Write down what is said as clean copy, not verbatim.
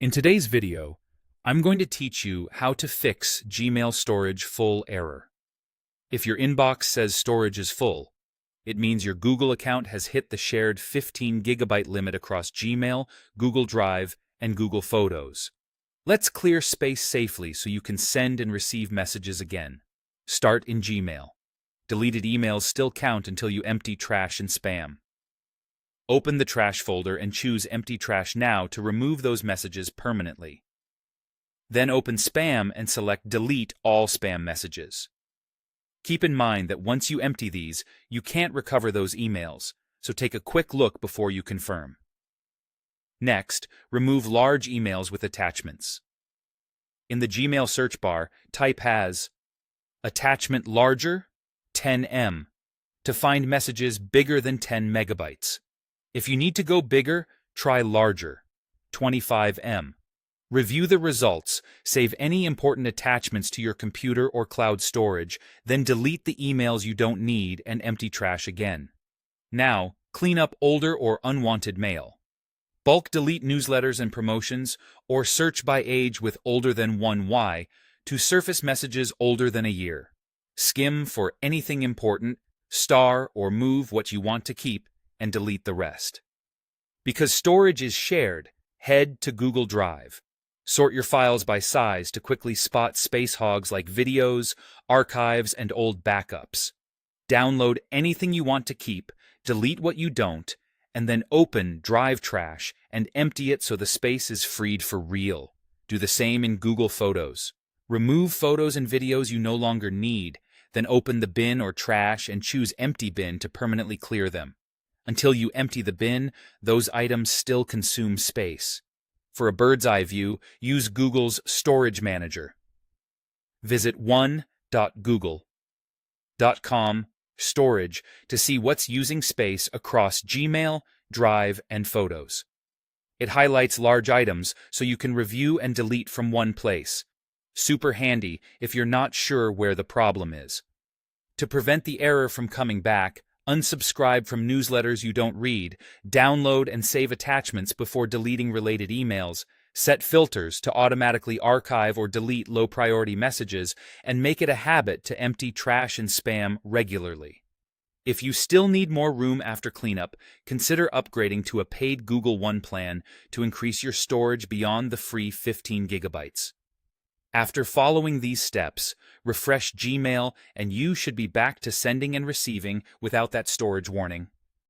In today's video, I'm going to teach you how to fix Gmail storage full error. If your inbox says storage is full, it means your Google account has hit the shared 15 gigabyte limit across Gmail, Google Drive, and Google Photos. Let's clear space safely so you can send and receive messages again. Start in Gmail. Deleted emails still count until you empty trash and spam. Open the trash folder and choose Empty Trash Now to remove those messages permanently. Then open Spam and select Delete all spam messages. Keep in mind that once you empty these, you can't recover those emails, so take a quick look before you confirm. Next, remove large emails with attachments. In the Gmail search bar, type as Attachment Larger 10M to find messages bigger than 10 megabytes. If you need to go bigger, try larger, 25M. Review the results, save any important attachments to your computer or cloud storage, then delete the emails you don't need and empty trash again. Now, clean up older or unwanted mail. Bulk delete newsletters and promotions, or search by age with older than 1Y to surface messages older than a year. Skim for anything important, star or move what you want to keep, and delete the rest. Because storage is shared, head to Google Drive. Sort your files by size to quickly spot space hogs like videos, archives, and old backups. Download anything you want to keep, delete what you don't, and then open Drive Trash and empty it so the space is freed for real. Do the same in Google Photos. Remove photos and videos you no longer need, then open the bin or trash and choose Empty Bin to permanently clear them. Until you empty the bin, those items still consume space. For a bird's eye view, use Google's Storage Manager. Visit one.google.com storage to see what's using space across Gmail, Drive, and Photos. It highlights large items so you can review and delete from one place. Super handy if you're not sure where the problem is. To prevent the error from coming back, unsubscribe from newsletters you don't read, download and save attachments before deleting related emails, set filters to automatically archive or delete low-priority messages, and make it a habit to empty trash and spam regularly. If you still need more room after cleanup, consider upgrading to a paid Google One plan to increase your storage beyond the free 15 gigabytes. After following these steps, refresh Gmail and you should be back to sending and receiving without that storage warning.